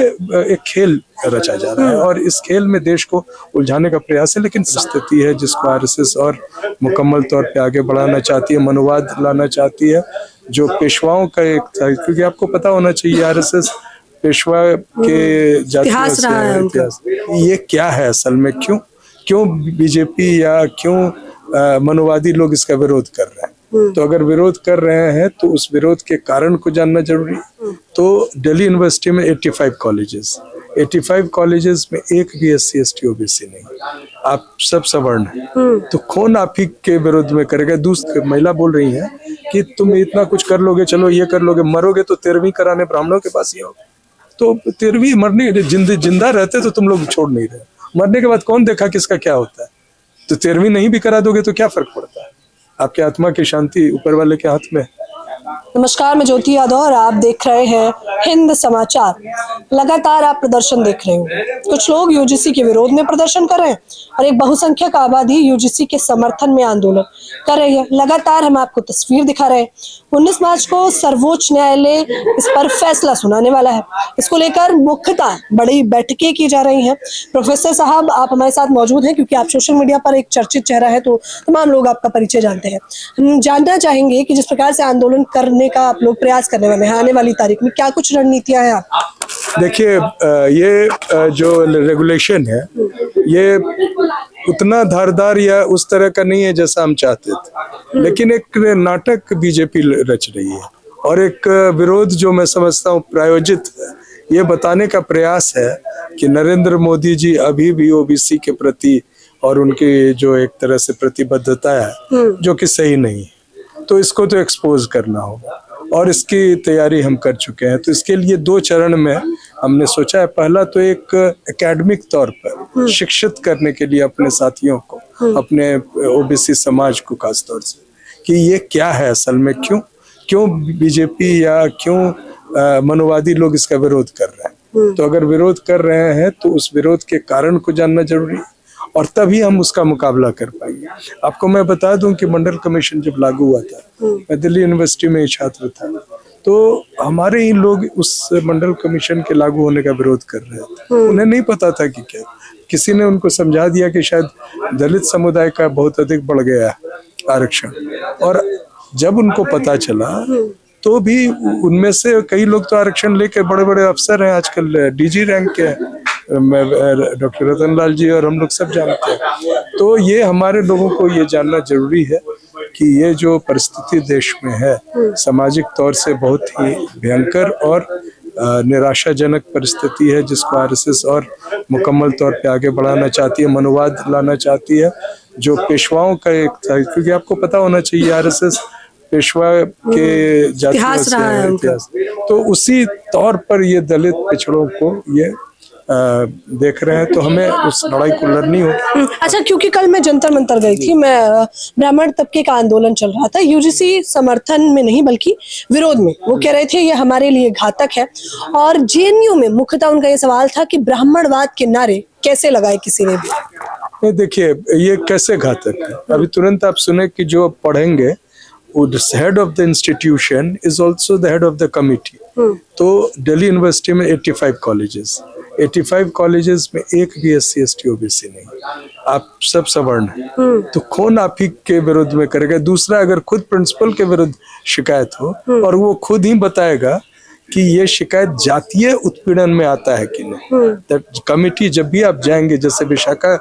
एक खेल रचा जा रहा है और इस खेल में देश को उलझाने का प्रयास है। लेकिन स्थिति है जिसको आरएसएस और मुकम्मल तौर पे आगे बढ़ाना चाहती है, मनोवाद लाना चाहती है जो पेशवाओं का एक था। क्योंकि आपको पता होना चाहिए आरएसएस पेशवा के इतिहास रहा है इतिहास ये क्या है असल में, क्यों बीजेपी या क्यों मनोवादी लोग इसका विरोध कर रहे हैं। तो अगर विरोध कर रहे हैं तो उस विरोध के कारण को जानना जरूरी है। तो दिल्ली यूनिवर्सिटी में 85 कॉलेजेस में एक भी SC ST OBC नहीं, आप सब सवर्ण हैं। तो कौन आप ही के विरोध में करेगा। दूसरी महिला बोल रही है कि तुम इतना कुछ कर लोगे, चलो ये कर लोगे, मरोगे तो 13वीं कराने ब्राह्मणों के पास ही होगा। तो 13वीं मरने जिंदा रहते तो तुम लोग छोड़ नहीं रहे, मरने के बाद कौन देखा किसका क्या होता है। तो 13वीं नहीं भी करा दोगे तो क्या फर्क पड़ता है। आपके आत्मा की शांति ऊपर वाले के हाथ में। नमस्कार, मैं ज्योति यादव और आप देख रहे हैं हिंद समाचार। लगातार आप प्रदर्शन देख रहे हो, कुछ लोग यूजीसी के विरोध में प्रदर्शन कर रहे हैं और एक बहुसंख्यक आबादी यूजीसी के समर्थन में आंदोलन कर रही है। लगातार हम आपको तस्वीर दिखा रहे हैं। 19 मार्च को सर्वोच्च न्यायालय इस पर फैसला सुनाने वाला है। इसको लेकर मुख्यतः बड़ी बैठकें की जा रही हैं। प्रोफेसर साहब, आप हमारे साथ मौजूद हैं क्योंकि आप सोशल मीडिया पर एक चर्चित चेहरा है, तो तमाम लोग आपका परिचय जानते हैं। हम जानना चाहेंगे कि जिस प्रकार से आंदोलन करने का आप लोग प्रयास करने वाले हैं, आने वाली तारीख में क्या कुछ रणनीतियां हैं आप? देखिए, ये जो रेगुलेशन है ये उतना धारदार या उस तरह का नहीं है जैसा हम चाहते थे, लेकिन एक नाटक बीजेपी रच रही है और एक विरोध जो मैं समझता हूँ प्रायोजित है। ये बताने का प्रयास है कि नरेंद्र मोदी जी अभी भी ओबीसी के प्रति और उनकी जो एक तरह से प्रतिबद्धता है जो कि सही नहीं है, तो इसको तो एक्सपोज करना होगा और इसकी तैयारी हम कर चुके हैं। तो इसके लिए 2 चरण में हमने सोचा है। पहला तो एक एकेडमिक तौर पर शिक्षित करने के लिए अपने साथियों को, अपने ओबीसी समाज को खास तौर से, कि ये क्या है असल में, क्यों बीजेपी या क्यों मनोवादी लोग इसका विरोध कर रहे हैं। तो अगर विरोध कर रहे हैं तो उस विरोध के कारण को जानना जरूरी है और तभी हम उसका मुकाबला कर पाएंगे। आपको मैं बता दूं कि मंडल कमीशन जब लागू हुआ था, मैं दिल्ली यूनिवर्सिटी में छात्र था, तो हमारे ही लोग उस मंडल कमीशन के लागू होने का विरोध कर रहे थे। उन्हें नहीं पता था कि क्या, किसी ने उनको समझा दिया कि शायद दलित समुदाय का बहुत अधिक बढ़ गया है आरक्षण, और जब उनको पता चला तो भी उनमें से कई लोग तो आरक्षण लेके बड़े बड़े अफसर हैं, आजकल DG रैंक के डॉक्टर रतन लाल जी और हम लोग सब जानते हैं। तो ये हमारे लोगों को ये जानना जरूरी है कि ये जो परिस्थिति देश में है सामाजिक तौर से बहुत ही भयंकर और निराशाजनक परिस्थिति है, जिसको आरएसएस और मुकम्मल तौर पे आगे बढ़ाना चाहती है, मनोवाद लाना चाहती है जो पेशवाओं का एक था। क्योंकि आपको पता होना चाहिए आरएसएस पेशवा के इतिहास रहा है इतिहास, तो उसी तौर पर ये दलित पिछड़ों को ये देख रहे हैं। तो हमें उस लड़ाई को लड़नी होगी। अच्छा, क्योंकि कल मैं जंतर मंतर गई थी, मैं ब्राह्मण तबके का आंदोलन चल रहा था, यूजीसी समर्थन में नहीं बल्कि विरोध में। वो कह रहे थे ये हमारे लिए घातक है और जेएनयू में मुख्यतः उनका ये सवाल था कि ब्राह्मणवाद के नारे कैसे लगाए किसी ने भी। देखिए, ये कैसे घातक है, अभी तुरंत आप सुने कि जो पढ़ेंगे head of the institution is also the head of the committee. तो दिल्ली यूनिवर्सिटी में 85 कॉलेजेस में एक भी SC ST OBC नहीं, आप सब सवर्ण हैं। तो कौन आप ही के विरोध में करेगा। दूसरा, अगर खुद प्रिंसिपल के विरुद्ध शिकायत हो और वो खुद ही बताएगा कि ये शिकायत जातीय उत्पीड़न में आता है कि नहीं, कमिटी जब भी आप जाएंगे, जैसे विशाखा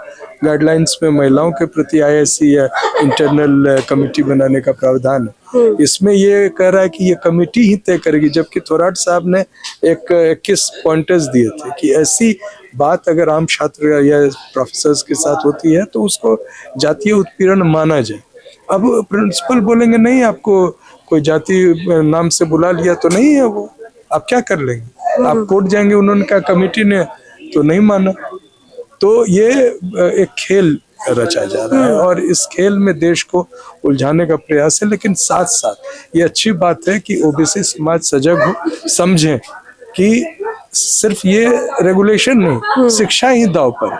गाइडलाइंस में महिलाओं के प्रति IIC या इंटरनल कमिटी बनाने का प्रावधान है, इसमें ये कह रहा है कि ये कमिटी ही तय करेगी। जबकि थोराट साहब ने 21 पॉइंटर्स दिए थे कि ऐसी बात अगर आम छात्र या प्रोफेसर्स के साथ होती है तो उसको जातीय उत्पीड़न माना जाए। अब प्रिंसिपल बोलेंगे नहीं, आपको कोई जाति नाम से बुला लिया तो नहीं है वो, आप क्या कर लेंगे। आप कोर्ट जाएंगे, उन्होंने कहा कमेटी ने तो नहीं माना। तो ये एक खेल रचा जा रहा है और इस खेल में देश को उलझाने का प्रयास है। लेकिन साथ साथ ये अच्छी बात है कि ओबीसी समाज सजग हो, समझें कि सिर्फ ये रेगुलेशन नहीं, शिक्षा ही दांव पर है।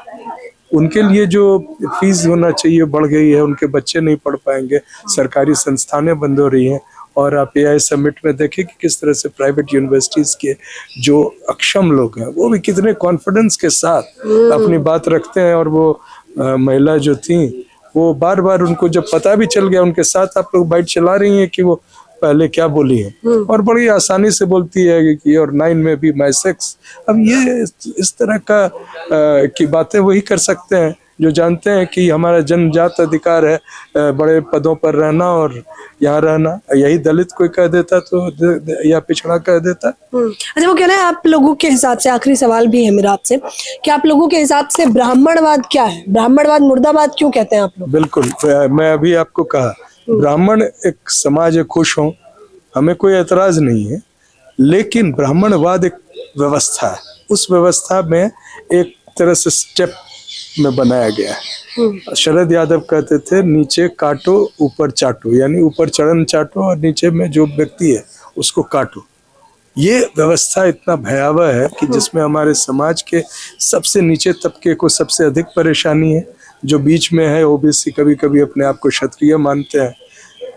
उनके लिए जो फीस होना चाहिए बढ़ गई है, उनके बच्चे नहीं पढ़ पाएंगे, सरकारी संस्थानें बंद हो रही हैं, और आप AI समिट में देखें कि किस तरह से प्राइवेट यूनिवर्सिटीज के जो अक्षम लोग हैं वो भी कितने कॉन्फिडेंस के साथ अपनी बात रखते हैं। और वो महिला जो थी वो बार बार उनको जब पता भी चल गया, उनके साथ आप लोग बाइट चला रही हैं कि वो पहले क्या बोली है और बड़ी आसानी से बोलती है कि और 9 में भी माई सेक्स। अब ये इस तरह का की बातें वही कर सकते हैं जो जानते हैं कि हमारा जन्मजात अधिकार है बड़े पदों पर रहना और यहाँ रहना। यही दलित कोई कह देता तो या पिछड़ा कह देता। अच्छा, वो कह रहे हैं आप लोगों के हिसाब से, आखिरी सवाल भी है मेरा आपसे, कि आप लोगों के हिसाब से ब्राह्मणवाद क्या है? ब्राह्मणवाद मुर्दाबाद क्यों कहते हैं आप लोग? बिल्कुल, मैं अभी आपको कहा, ब्राह्मण एक समाज है, खुश हो, हमें कोई एतराज नहीं है, लेकिन ब्राह्मणवाद एक व्यवस्था है। उस व्यवस्था में एक तरह से स्टेप में बनाया गया है। शरद यादव कहते थे नीचे काटो ऊपर चाटो, यानी ऊपर चरण चाटो और नीचे में जो व्यक्ति है उसको काटो। ये व्यवस्था इतना भयावह है कि जिसमें हमारे समाज के सबसे नीचे तबके को सबसे अधिक परेशानी है। जो बीच में है ओबीसी कभी कभी अपने आप को क्षत्रिय मानते हैं,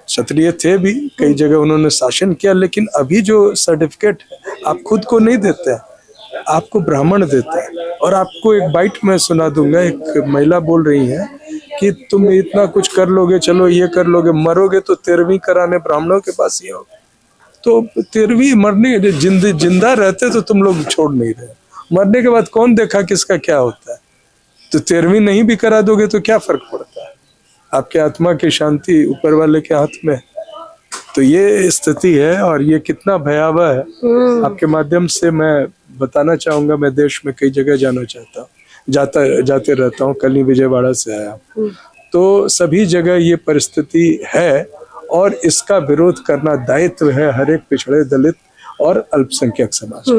क्षत्रिय थे भी, कई जगह उन्होंने शासन किया, लेकिन अभी जो सर्टिफिकेट आप खुद को नहीं देते हैं, आपको ब्राह्मण देता है। और आपको एक बाइट में सुना दूंगा, एक महिला बोल रही है कि तुम इतना कुछ कर लोगे, चलो ये कर लोगे, मरोगे तो 13वीं कराने ब्राह्मणों के पास ही हो। तो 13वीं मरने जिंदा रहते तो तुम लोग छोड़ नहीं रहे, मरने के बाद कौन देखा किसका क्या होता है। तो 13वीं नहीं भी करा दोगे तो क्या फर्क पड़ता है, आपके आत्मा की शांति ऊपर वाले के हाथ में। तो ये स्थिति है और ये कितना भयावह है। आपके माध्यम से मैं बताना चाहूंगा, मैं देश में कई जगह जाना चाहता हूँ, जाते रहता हूँ, कल ही विजयवाड़ा से आया, तो सभी जगह ये परिस्थिति है और इसका विरोध करना दायित्व है हर एक पिछड़े, दलित और अल्पसंख्यक समाज।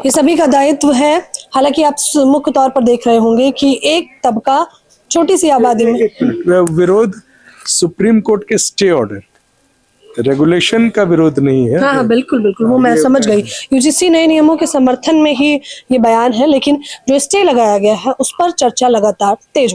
ये सभी का दायित्व है। हालांकि आप मुख्य तौर पर देख रहे होंगे कि एक तबका छोटी सी आबादी में विरोध सुप्रीम कोर्ट के स्टे ऑर्डर, रेगुलेशन का विरोध नहीं है। हाँ, बिल्कुल बिल्कुल, वो मैं समझ गई। यूजीसी नए नियमों के समर्थन में ही ये बयान है, लेकिन जो स्टे लगाया गया है उस पर चर्चा लगातार तेज